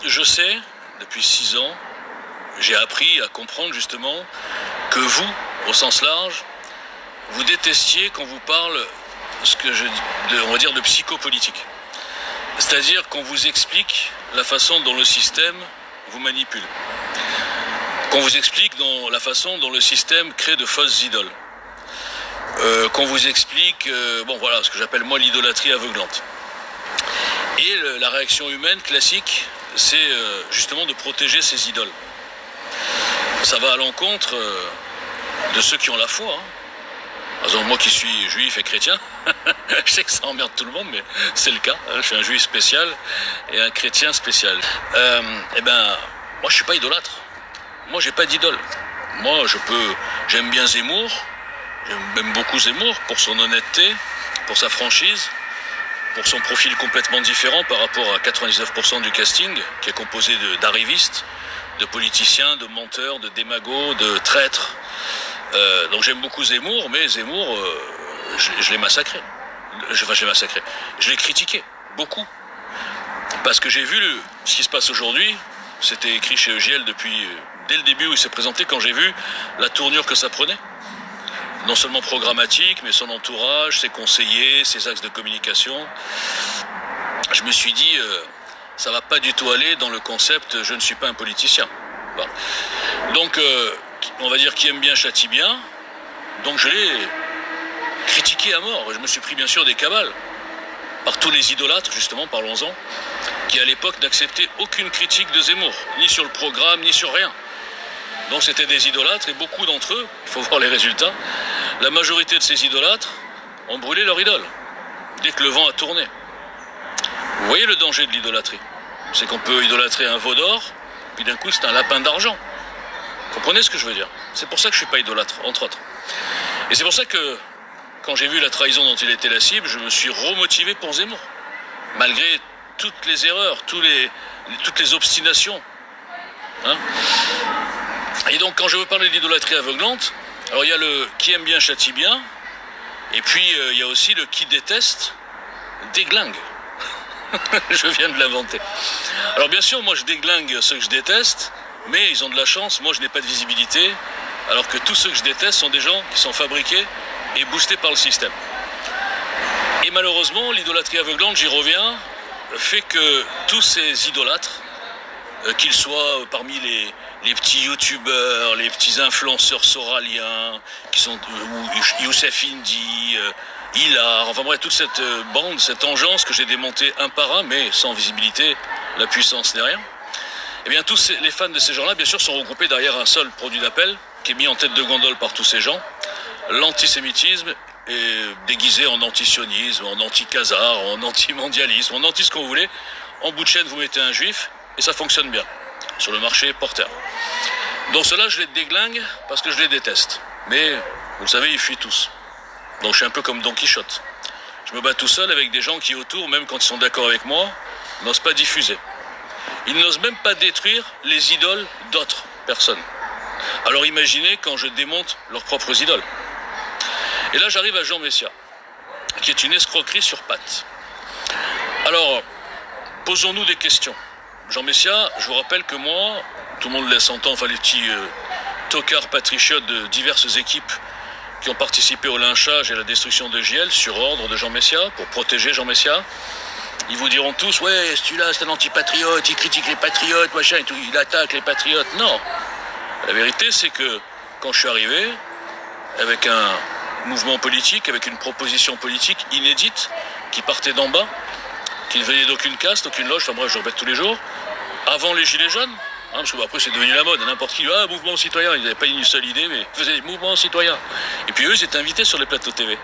je sais, depuis 6 ans, j'ai appris à comprendre justement que vous, au sens large, vous détestiez qu'on vous parle, on va dire, de psychopolitique. C'est-à-dire qu'on vous explique la façon dont le système vous manipule. Qu'on vous explique la façon dont le système crée de fausses idoles. Qu'on vous explique, ce que j'appelle moi l'idolâtrie aveuglante. Et la réaction humaine classique, c'est justement de protéger ces idoles. Ça va à l'encontre de ceux qui ont la foi. Par exemple, moi qui suis juif et chrétien, je sais que ça emmerde tout le monde, mais c'est le cas. Je suis un juif spécial et un chrétien spécial. Moi je suis pas idolâtre. Moi j'ai pas d'idole. Moi j'aime bien Zemmour, j'aime même beaucoup Zemmour pour son honnêteté, pour sa franchise, pour son profil complètement différent par rapport à 99% du casting, qui est composé d'arrivistes, de politiciens, de menteurs, de démagos, de traîtres. Donc j'aime beaucoup Zemmour, mais Zemmour, je l'ai massacré. Je l'ai critiqué, beaucoup. Parce que j'ai vu ce qui se passe aujourd'hui, c'était écrit chez EGL dès le début où il s'est présenté, quand j'ai vu la tournure que ça prenait. Non seulement programmatique, mais son entourage, ses conseillers, ses axes de communication. Je me suis dit, ça va pas du tout aller dans le concept « je ne suis pas un politicien ». Bon. Donc, on va dire qui aime bien châtie bien. Donc je l'ai critiqué à mort. Et je me suis pris bien sûr des cabales par tous les idolâtres, justement, parlons-en, qui à l'époque n'acceptaient aucune critique de Zemmour, ni sur le programme, ni sur rien. Donc c'était des idolâtres, et beaucoup d'entre eux, il faut voir les résultats, la majorité de ces idolâtres ont brûlé leur idole, dès que le vent a tourné. Vous voyez le danger de l'idolâtrie? C'est qu'on peut idolâtrer un veau d'or, puis d'un coup c'est un lapin d'argent. Comprenez ce que je veux dire? C'est pour ça que je ne suis pas idolâtre, entre autres. Et c'est pour ça que, quand j'ai vu la trahison dont il était la cible, je me suis remotivé pour Zemmour. Malgré toutes les erreurs, toutes les obstinations. Et donc, quand je veux parler d'idolâtrie aveuglante, alors il y a le qui aime bien châtie bien, et puis il y a aussi le qui déteste déglingue. Je viens de l'inventer. Alors bien sûr, moi je déglingue ceux que je déteste, mais ils ont de la chance, moi je n'ai pas de visibilité, alors que tous ceux que je déteste sont des gens qui sont fabriqués et boostés par le système. Et malheureusement, l'idolâtrie aveuglante, j'y reviens, fait que tous ces idolâtres, qu'ils soient parmi les petits youtubeurs, les petits influenceurs soraliens, qui sont Youssef Indy, Hilar, enfin bref, toute cette bande, cette engeance que j'ai démontée un par un, mais sans visibilité, la puissance derrière. Eh bien, tous les fans de ces gens-là, bien sûr, sont regroupés derrière un seul produit d'appel, qui est mis en tête de gondole par tous ces gens, l'antisémitisme, est déguisé en antisionisme, en anti-khazar, en anti-mondialisme, en anti ce que vous voulez. En bout de chaîne, vous mettez un juif, et ça fonctionne bien, sur le marché porteur. Donc ceux-là, je les déglingue parce que je les déteste. Mais, vous le savez, ils fuient tous. Donc je suis un peu comme Don Quichotte. Je me bats tout seul avec des gens qui autour, même quand ils sont d'accord avec moi, n'osent pas diffuser. Ils n'osent même pas détruire les idoles d'autres personnes. Alors imaginez quand je démonte leurs propres idoles. Et là j'arrive à Jean Messia, qui est une escroquerie sur pattes. Alors, posons-nous des questions. Jean Messia, je vous rappelle que moi, tout le monde laisse entendre, enfin les petits tocards patriotes de diverses équipes qui ont participé au lynchage et à la destruction de JL sur ordre de Jean Messia, pour protéger Jean Messia. Ils vous diront tous, ouais, celui-là c'est un antipatriote, il critique les patriotes, machin et tout, il attaque les patriotes. Non. La vérité c'est que quand je suis arrivé, avec un mouvement politique, avec une proposition politique inédite, qui partait d'en bas, qui ne venait d'aucune caste, aucune loge, enfin bref, je répète tous les jours, avant les gilets jaunes, parce que après c'est devenu la mode, n'importe qui, mouvement citoyen, ils n'avaient pas une seule idée, mais ils faisaient des mouvements citoyens. Et puis eux, ils étaient invités sur les plateaux TV.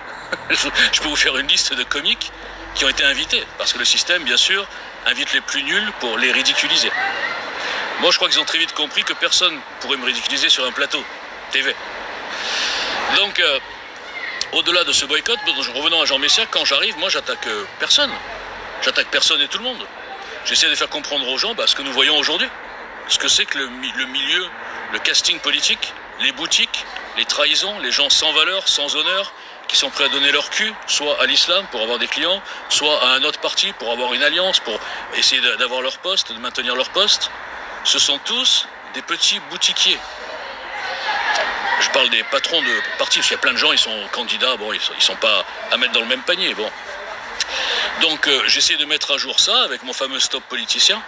Je peux vous faire une liste de comiques qui ont été invités, parce que le système, bien sûr, invite les plus nuls pour les ridiculiser. Moi, je crois qu'ils ont très vite compris que personne pourrait me ridiculiser sur un plateau TV. Donc, au-delà de ce boycott, revenons à Jean Messia, quand j'arrive, moi, j'attaque personne. J'attaque personne et tout le monde. J'essaie de faire comprendre aux gens ce que nous voyons aujourd'hui. Ce que c'est que le milieu, le casting politique, les boutiques, les trahisons, les gens sans valeur, sans honneur, qui sont prêts à donner leur cul, soit à l'islam pour avoir des clients, soit à un autre parti pour avoir une alliance, pour essayer d'avoir leur poste, de maintenir leur poste. Ce sont tous des petits boutiquiers. Je parle des patrons de partis, parce qu'il y a plein de gens, ils sont candidats, bon, ils sont pas à mettre dans le même panier, bon. Donc j'essaie de mettre à jour ça avec mon fameux stop politicien.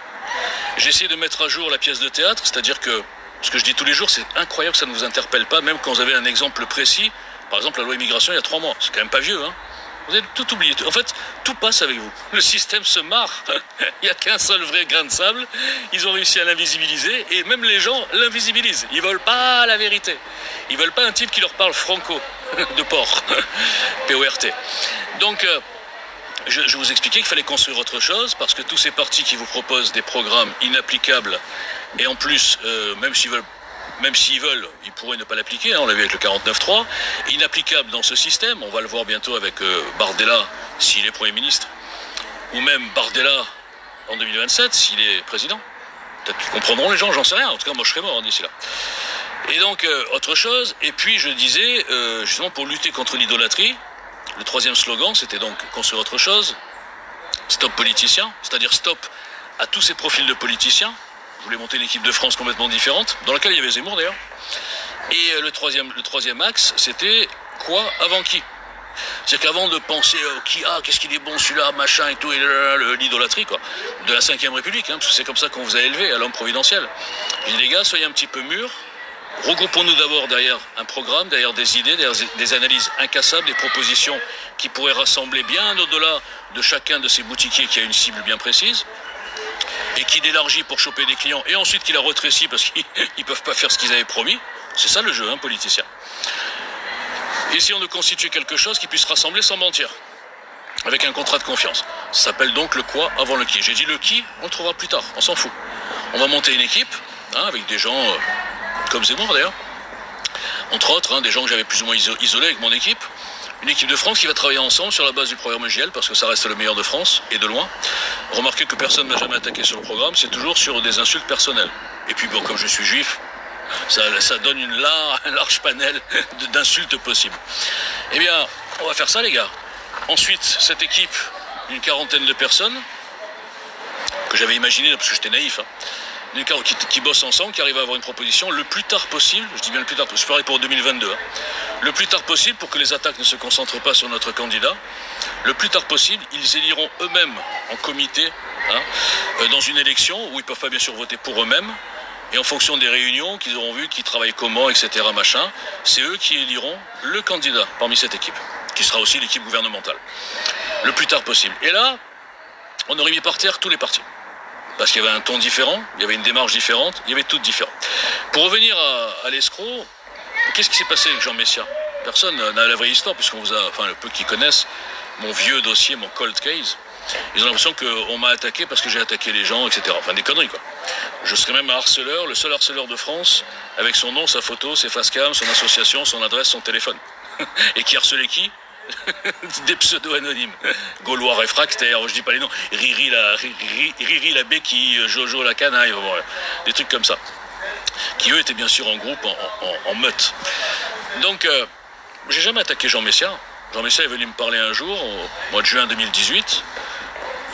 J'essaie de mettre à jour la pièce de théâtre, c'est-à-dire que ce que je dis tous les jours, c'est incroyable que ça ne vous interpelle pas, même quand vous avez un exemple précis. Par exemple, la loi immigration, il y a 3 mois. C'est quand même pas vieux, hein. Vous avez tout oublié. En fait, tout passe avec vous. Le système se marre. Il n'y a qu'un seul vrai grain de sable. Ils ont réussi à l'invisibiliser et même les gens l'invisibilisent. Ils veulent pas la vérité. Ils veulent pas un type qui leur parle franco, de porc, P-O-R-T. Donc, je vous expliquais qu'il fallait construire autre chose parce que tous ces partis qui vous proposent des programmes inapplicables et en plus, même s'ils veulent, ils pourraient ne pas l'appliquer, hein, on l'a vu avec le 49.3, inapplicable dans ce système, on va le voir bientôt avec Bardella s'il est Premier ministre, ou même Bardella en 2027 s'il est président. Peut-être qu'ils comprendront les gens, j'en sais rien, en tout cas moi je serai mort d'ici là. Et donc autre chose, et puis je disais, justement pour lutter contre l'idolâtrie, le 3e slogan c'était donc construire autre chose, stop politicien, c'est-à-dire stop à tous ces profils de politiciens. Je voulais monter une équipe de France complètement différente, dans laquelle il y avait Zemmour d'ailleurs. Et le troisième axe, c'était quoi avant qui? C'est qu'avant de penser qu'est-ce qu'il est bon celui-là, machin et tout, et l'idolâtrie quoi, de la 5e République, hein, parce que c'est comme ça qu'on vous a élevé à l'homme providentiel. J'ai dit les gars, soyez un petit peu mûrs, regroupons-nous d'abord derrière un programme, derrière des idées, derrière des analyses incassables, des propositions qui pourraient rassembler bien au-delà de chacun de ces boutiquiers qui a une cible bien précise. Et qui l'élargit pour choper des clients, et ensuite qui la rétrécit parce qu'ils ne peuvent pas faire ce qu'ils avaient promis. C'est ça le jeu, hein, politicien. Essayons de constituer quelque chose qui puisse rassembler sans mentir, avec un contrat de confiance. Ça s'appelle donc le quoi avant le qui. J'ai dit le qui, on le trouvera plus tard, on s'en fout. On va monter une équipe, hein, avec des gens comme Zemmour d'ailleurs, entre autres, hein, des gens que j'avais plus ou moins isolés avec mon équipe. Une équipe de France qui va travailler ensemble sur la base du programme EGL, parce que ça reste le meilleur de France, et de loin. Remarquez que personne ne m'a jamais attaqué sur le programme, c'est toujours sur des insultes personnelles. Et puis bon, comme je suis juif, ça donne un large panel d'insultes possibles. Eh bien, on va faire ça les gars. Ensuite, cette équipe, une 40aine de personnes, que j'avais imaginé, parce que j'étais naïf, hein, qui bossent ensemble, qui arrivent à avoir une proposition le plus tard possible, je dis bien le plus tard, je parlais pour 2022, hein, le plus tard possible pour que les attaques ne se concentrent pas sur notre candidat, le plus tard possible, ils éliront eux-mêmes en comité, hein, dans une élection où ils ne peuvent pas bien sûr voter pour eux-mêmes, et en fonction des réunions qu'ils auront vues, qui travaillent comment, etc., machin, c'est eux qui éliront le candidat parmi cette équipe, qui sera aussi l'équipe gouvernementale, le plus tard possible. Et là, on aurait mis par terre tous les partis. Parce qu'il y avait un ton différent, il y avait une démarche différente, il y avait tout différent. Pour revenir à l'escroc, qu'est-ce qui s'est passé avec Jean Messia? Personne n'a la vraie histoire, puisqu'on vous a, enfin le peu qui connaissent, mon vieux dossier, mon cold case, ils ont l'impression qu'on m'a attaqué parce que j'ai attaqué les gens, etc. Enfin des conneries quoi. Je serais même un harceleur, le seul harceleur de France, avec son nom, sa photo, ses facecam, son association, son adresse, son téléphone. Et qui harcelait qui? Des pseudos anonymes. Gaulois réfractaires, je dis pas les noms, Riri la béquille, Jojo la canaille, voilà. Des trucs comme ça. Qui eux étaient bien sûr en groupe, en meute. Donc, j'ai jamais attaqué Jean Messia. Jean Messia est venu me parler un jour, au mois de juin 2018.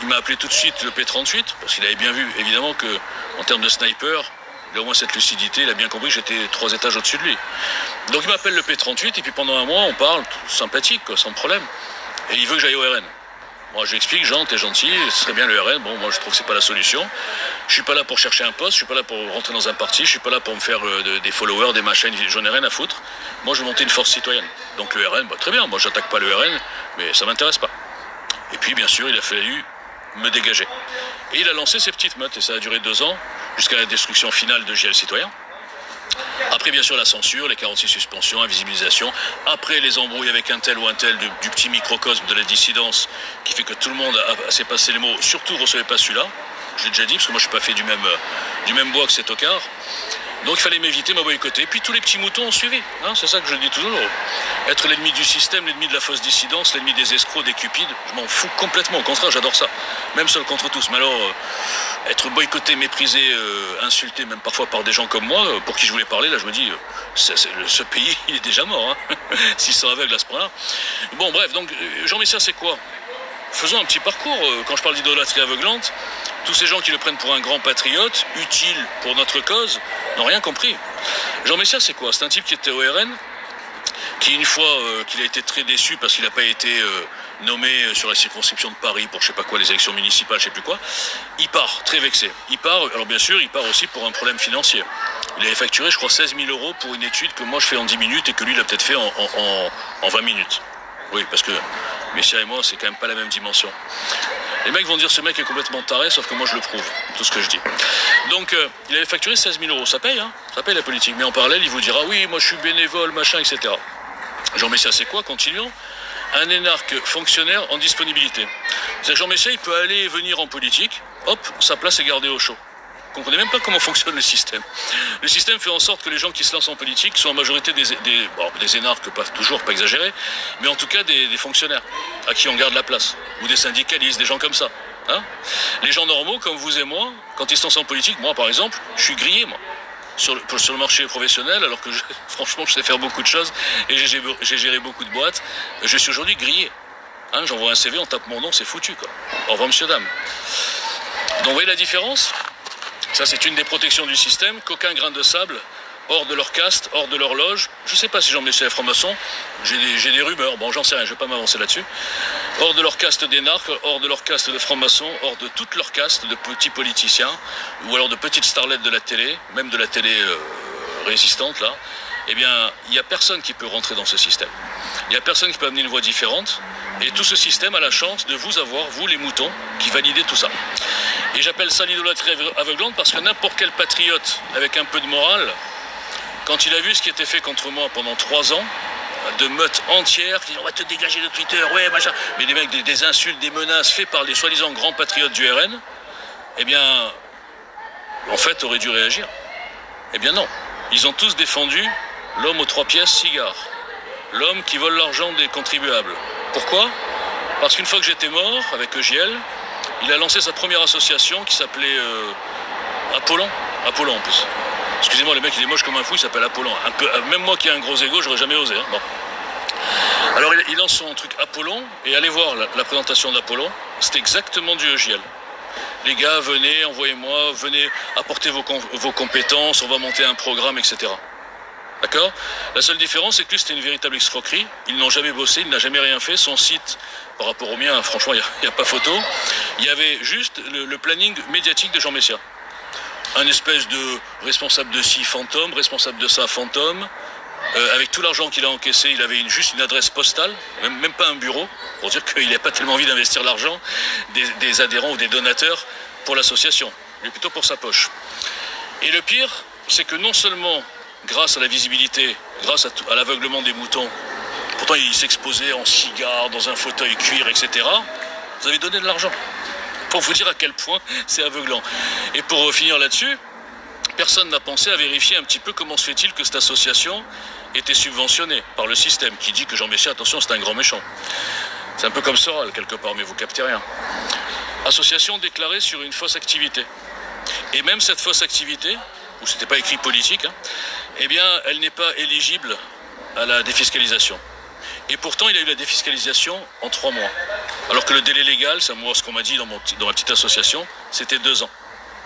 Il m'a appelé tout de suite le P38, parce qu'il avait bien vu, évidemment, que en termes de sniper, il a au moins cette lucidité, il a bien compris que j'étais 3 étages au-dessus de lui. Donc il m'appelle le P38, et puis pendant un mois, on parle, sympathique, quoi, sans problème. Et il veut que j'aille au RN. Moi, je lui explique, Jean, t'es gentil, ce serait bien le RN. Bon, moi, je trouve que c'est pas la solution. Je suis pas là pour chercher un poste, je suis pas là pour rentrer dans un parti, je suis pas là pour me faire des followers, des machines, j'en ai rien à foutre. Moi, je veux monter une force citoyenne. Donc le RN, bah, très bien, moi, j'attaque pas le RN, mais ça m'intéresse pas. Et puis, bien sûr, il a fallu me dégager. Et il a lancé ses petites meutes, et ça a duré 2 ans, jusqu'à la destruction finale de JL Citoyen. Après, bien sûr, la censure, les 46 suspensions, invisibilisation. Après, les embrouilles avec un tel ou un tel du petit microcosme de la dissidence qui fait que tout le monde s'est passé les mots. Surtout, recevez pas celui-là. Je l'ai déjà dit, parce que moi, je suis pas fait du même bois que cet tocard. Donc il fallait m'éviter, me boycotter. Et puis tous les petits moutons ont suivi. Hein, c'est ça que je dis toujours. Être l'ennemi du système, l'ennemi de la fausse dissidence, l'ennemi des escrocs, des cupides, je m'en fous complètement. Au contraire, j'adore ça. Même seul contre tous. Mais alors, être boycotté, méprisé, insulté, même parfois par des gens comme moi, pour qui je voulais parler, là je me dis, ce pays, il est déjà mort. Hein, s'ils sont aveugles à ce point-là. Bon, bref, donc Jean Messia, c'est quoi? Faisons un petit parcours. Quand je parle d'idolâtrie aveuglante, tous ces gens qui le prennent pour un grand patriote, utile pour notre cause, n'ont rien compris. Jean Messia, c'est quoi? C'est un type qui était au RN, qui une fois qu'il a été très déçu parce qu'il n'a pas été nommé sur la circonscription de Paris pour je sais pas quoi, les élections municipales, je sais plus quoi, il part, très vexé. Il part, alors bien sûr, il part aussi pour un problème financier. Il avait facturé, je crois, 16 000 € pour une étude que moi je fais en 10 minutes et que lui, il a peut-être fait en 20 minutes. Oui, parce que Messia et moi, c'est quand même pas la même dimension. Les mecs vont dire ce mec est complètement taré, sauf que moi je le prouve, tout ce que je dis. Donc, il avait facturé 16 000 €. Ça paye, hein? Ça paye la politique. Mais en parallèle, il vous dira oui, moi je suis bénévole, machin, etc. Jean Messia, c'est quoi? Continuons. Un énarque fonctionnaire en disponibilité. C'est-à-dire Jean Messia, il peut aller et venir en politique, hop, sa place est gardée au chaud. Vous ne comprenez même pas comment fonctionne le système. Le système fait en sorte que les gens qui se lancent en politique sont en majorité des énarques, pas toujours, pas exagérés, mais en tout cas des fonctionnaires à qui on garde la place, ou des syndicalistes, des gens comme ça. Hein, les gens normaux, comme vous et moi, quand ils se lancent en politique, moi par exemple, je suis grillé, moi, sur le marché professionnel, alors que franchement, je sais faire beaucoup de choses et j'ai géré beaucoup de boîtes. Je suis aujourd'hui grillé. Hein, j'envoie un CV, on tape mon nom, c'est foutu, quoi. Au revoir, monsieur, dame. Donc, vous voyez la différence? Ça, c'est une des protections du système, qu'aucun grain de sable, hors de leur caste, hors de leur loge. Je ne sais pas si Jean Messia est franc-maçon, j'ai des rumeurs, bon, j'en sais rien, je ne vais pas m'avancer là-dessus. Hors de leur caste d'énarques, hors de leur caste de francs-maçons, hors de toute leur caste de petits politiciens, ou alors de petites starlettes de la télé, même de la télé résistante, là, eh bien, il n'y a personne qui peut rentrer dans ce système. Il n'y a personne qui peut amener une voix différente, et tout ce système a la chance de vous avoir, vous les moutons, qui validez tout ça. Et j'appelle ça l'idolâtrie aveuglante parce que n'importe quel patriote avec un peu de morale, quand il a vu ce qui était fait contre moi pendant 3 ans, de meutes entières, qui disent on va te dégager de Twitter, ouais, machin, mais des mecs, des insultes, des menaces faites par les soi-disant grands patriotes du RN, eh bien, en fait, aurait dû réagir. Eh bien non, ils ont tous défendu l'homme aux 3 pièces cigare, l'homme qui vole l'argent des contribuables. Pourquoi? Parce qu'une fois que j'étais mort, avec EGL, il a lancé sa première association qui s'appelait Apollon. Apollon en plus. Excusez-moi, le mec il est moche comme un fou, il s'appelle Apollon. Même moi qui ai un gros ego, j'aurais jamais osé. Hein. Bon. Alors il lance son truc Apollon, et allez voir la présentation d'Apollon, c'est exactement du EGL. Les gars, venez, envoyez-moi, venez apporter vos compétences, on va monter un programme, etc. D'accord? La seule différence, c'est que lui, c'était une véritable escroquerie. Ils n'ont jamais bossé, il n'a jamais rien fait. Son site, par rapport au mien, franchement, il n'y a pas photo. Il y avait juste le planning médiatique de Jean Messia. Un espèce de responsable de ci fantôme, responsable de ça fantôme. Avec tout l'argent qu'il a encaissé, il avait juste une adresse postale, même pas un bureau, pour dire qu'il n'a pas tellement envie d'investir l'argent des adhérents ou des donateurs pour l'association, mais plutôt pour sa poche. Et le pire, c'est que non seulement grâce à la visibilité, grâce à l'aveuglement des moutons, pourtant il s'exposait en cigare, dans un fauteuil cuir, etc., vous avez donné de l'argent. Pour vous dire à quel point c'est aveuglant. Et pour finir là-dessus, personne n'a pensé à vérifier un petit peu comment se fait-il que cette association était subventionnée par le système, qui dit que Jean Messia, attention, c'est un grand méchant. C'est un peu comme Soral, quelque part, mais vous captez rien. Association déclarée sur une fausse activité. Et même cette fausse activité, où c'était pas écrit politique, hein, eh bien, elle n'est pas éligible à la défiscalisation. Et pourtant, il a eu la défiscalisation en 3 mois. Alors que le délai légal, c'est moi ce qu'on m'a dit dans ma petite association, c'était 2 ans.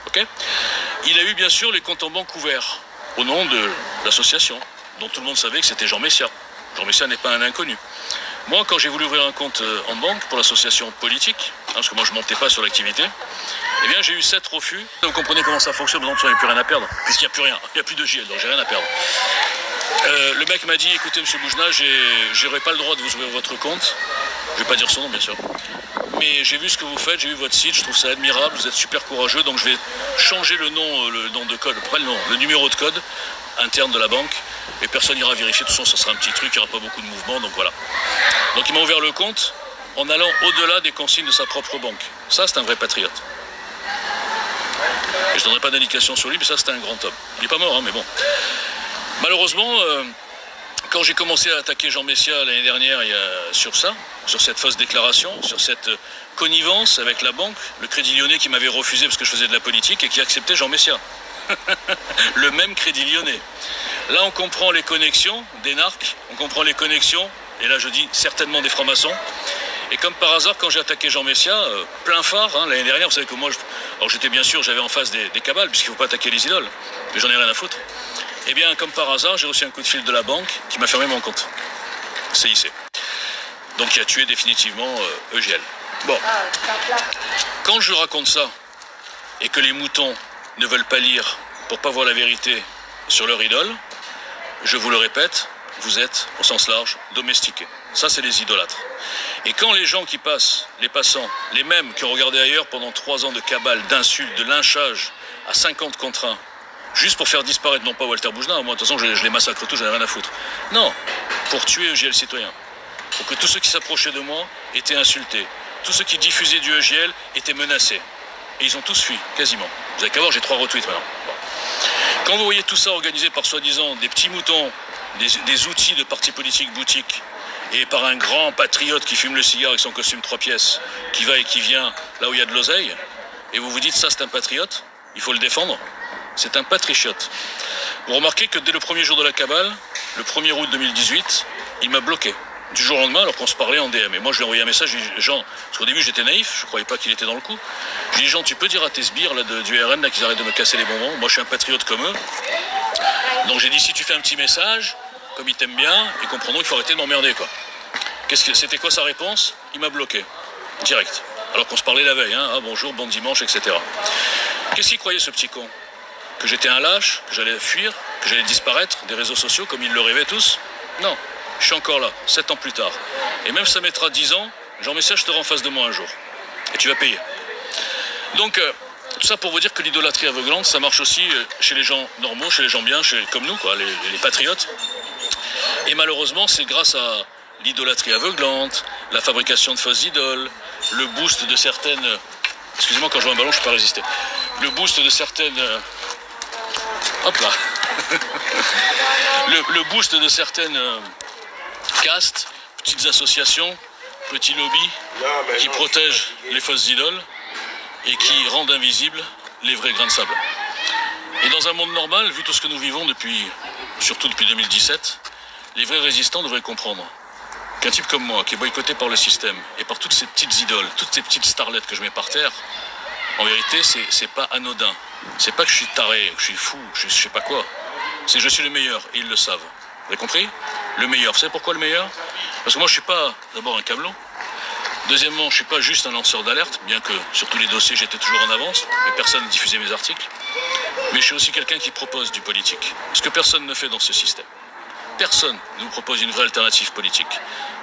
Okay, il a eu bien sûr les comptes en banque ouverts, au nom de l'association, dont tout le monde savait que c'était Jean Messia. Jean Messia n'est pas un inconnu. Moi, quand j'ai voulu ouvrir un compte en banque pour l'association politique, hein, parce que moi je ne montais pas sur l'activité, eh bien j'ai eu 7 refus. Vous comprenez comment ça fonctionne, donc il n'y a plus rien à perdre, puisqu'il n'y a plus rien, il n'y a plus de JL, donc j'ai rien à perdre. Le mec m'a dit, écoutez monsieur Boujna, j'aurais pas le droit de vous ouvrir votre compte, je ne vais pas dire son nom bien sûr, mais j'ai vu ce que vous faites, j'ai vu votre site, je trouve ça admirable, vous êtes super courageux, donc je vais changer le nom de code, pas le numéro de code interne de la banque, et personne n'ira vérifier, de toute façon ça sera un petit truc, il n'y aura pas beaucoup de mouvements, donc voilà. Donc il m'a ouvert le compte en allant au-delà des consignes de sa propre banque. Ça, c'est un vrai patriote. Et je donnerai pas d'indication sur lui, mais ça c'était un grand homme. Il n'est pas mort, hein, mais bon. Malheureusement, quand j'ai commencé à attaquer Jean Messia l'année dernière sur ça, sur cette fausse déclaration, sur cette connivence avec la banque, le Crédit Lyonnais qui m'avait refusé parce que je faisais de la politique et qui acceptait Jean Messia. Le même Crédit Lyonnais. Là, on comprend les connexions des narcs, on comprend les connexions, et là je dis certainement des francs-maçons. Et comme par hasard, quand j'ai attaqué Jean Messia, plein phare, hein, l'année dernière, vous savez que moi, alors j'étais bien sûr, j'avais en face des cabales, puisqu'il ne faut pas attaquer les idoles, mais j'en ai rien à foutre. Eh bien, comme par hasard, j'ai reçu un coup de fil de la banque qui m'a fermé mon compte. CIC. Donc, qui a tué définitivement EGL. Bon. Quand je raconte ça, et que les moutons ne veulent pas lire pour pas voir la vérité sur leur idole, je vous le répète, vous êtes, au sens large, domestiqués. Ça, c'est les idolâtres. Et quand les gens qui passent, les passants, les mêmes qui ont regardé ailleurs pendant 3 ans de cabale, d'insultes, de lynchage, à 50 contre 1, juste pour faire disparaître, non pas Walter Boujna, moi de toute façon je les massacre tous, j'en ai rien à foutre. Non, pour tuer EGL citoyen. Pour que tous ceux qui s'approchaient de moi étaient insultés. Tous ceux qui diffusaient du EGL étaient menacés. Et ils ont tous fui, quasiment. Vous avez qu'à voir, j'ai 3 retweets maintenant. Bon. Quand vous voyez tout ça organisé par soi-disant des petits moutons, des outils de partis politiques boutiques, et par un grand patriote qui fume le cigare avec son costume 3 pièces, qui va et qui vient là où il y a de l'oseille, et vous vous dites ça c'est un patriote, il faut le défendre, c'est un patriote. Vous remarquez que dès le premier jour de la cabale, le 1er août 2018, il m'a bloqué. Du jour au lendemain, alors qu'on se parlait en DM. Et moi, je lui ai envoyé un message, j'ai dit, Jean, parce qu'au début, j'étais naïf, je ne croyais pas qu'il était dans le coup. Je lui ai dit, Jean, tu peux dire à tes sbires là, du RN là, qu'ils arrêtent de me casser les bonbons. Moi, je suis un patriote comme eux. Donc, j'ai dit, si tu fais un petit message, comme ils t'aiment bien, ils comprendront qu'il faut arrêter de m'emmerder, quoi. C'était quoi sa réponse? Il m'a bloqué. Direct. Alors qu'on se parlait la veille, hein. Ah, bonjour, bon dimanche, etc. Qu'est-ce qu'il croyait, ce petit con? Que j'étais un lâche, que j'allais fuir, que j'allais disparaître des réseaux sociaux comme ils le rêvaient tous? Non. Je suis encore là, 7 ans plus tard. Et même si ça mettra 10 ans, Jean Messia, je te rends en face de moi un jour. Et tu vas payer. Donc, tout ça pour vous dire que l'idolâtrie aveuglante, ça marche aussi chez les gens normaux, chez les gens bien, comme nous, quoi, les patriotes. Et malheureusement, c'est grâce à l'idolâtrie aveuglante, la fabrication de fausses idoles, le boost de certaines... Excusez-moi, quand je vois un ballon, je ne peux pas résister. Le boost de certaines... Hop là. le boost de certaines... castes, petites associations, petits lobbies qui protègent les fausses idoles et qui rendent invisibles les vrais grains de sable. Et dans un monde normal, vu tout ce que nous vivons surtout depuis 2017, les vrais résistants devraient comprendre qu'un type comme moi, qui est boycotté par le système et par toutes ces petites idoles, toutes ces petites starlettes que je mets par terre, en vérité, c'est pas anodin. C'est pas que je suis taré, que je suis fou, que je sais pas quoi. C'est que je suis le meilleur et ils le savent. Vous avez compris? Le meilleur. Vous savez pourquoi le meilleur? Parce que moi, je suis pas d'abord un camelot. Deuxièmement, je suis pas juste un lanceur d'alerte, bien que sur tous les dossiers, j'étais toujours en avance, mais personne ne diffusait mes articles. Mais je suis aussi quelqu'un qui propose du politique. Ce que personne ne fait dans ce système. Personne ne vous propose une vraie alternative politique.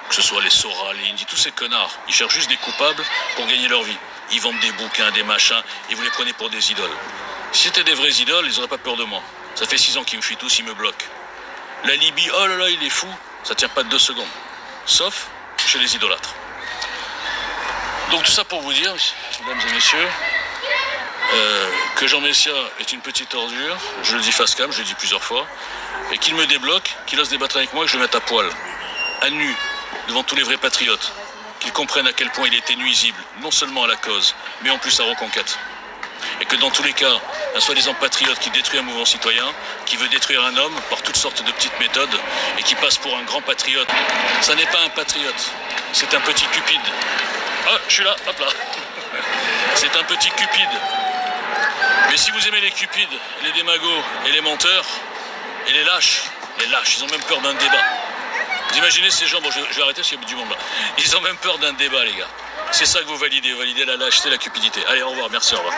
Que ce soit les Sora, les Indy, tous ces connards. Ils cherchent juste des coupables pour gagner leur vie. Ils vendent des bouquins, des machins, et vous les prenez pour des idoles. Si c'était des vraies idoles, ils n'auraient pas peur de moi. Ça fait 6 ans qu'ils me fuient tous, ils me bloquent. La Libye, oh là là, il est fou. Ça tient pas de 2 secondes. Sauf chez les idolâtres. Donc tout ça pour vous dire, mesdames et messieurs, que Jean Messia est une petite ordure, je le dis face cam, je le dis plusieurs fois, et qu'il me débloque, qu'il ose débattre avec moi et que je le mette à poil, à nu, devant tous les vrais patriotes, qu'ils comprennent à quel point il était nuisible, non seulement à la cause, mais en plus à Reconquête. Et que dans tous les cas, un soi-disant patriote qui détruit un mouvement citoyen, qui veut détruire un homme par toutes sortes de petites méthodes, et qui passe pour un grand patriote, ça n'est pas un patriote, c'est un petit cupide. Ah, je suis là, hop là. C'est un petit cupide. Mais si vous aimez les cupides, les démagos et les menteurs, et les lâches, ils ont même peur d'un débat. Vous imaginez ces gens, bon je vais arrêter parce qu'il y a du monde là. Ils ont même peur d'un débat les gars. C'est ça que vous validez la lâcheté, la cupidité. Allez, au revoir, merci, au revoir.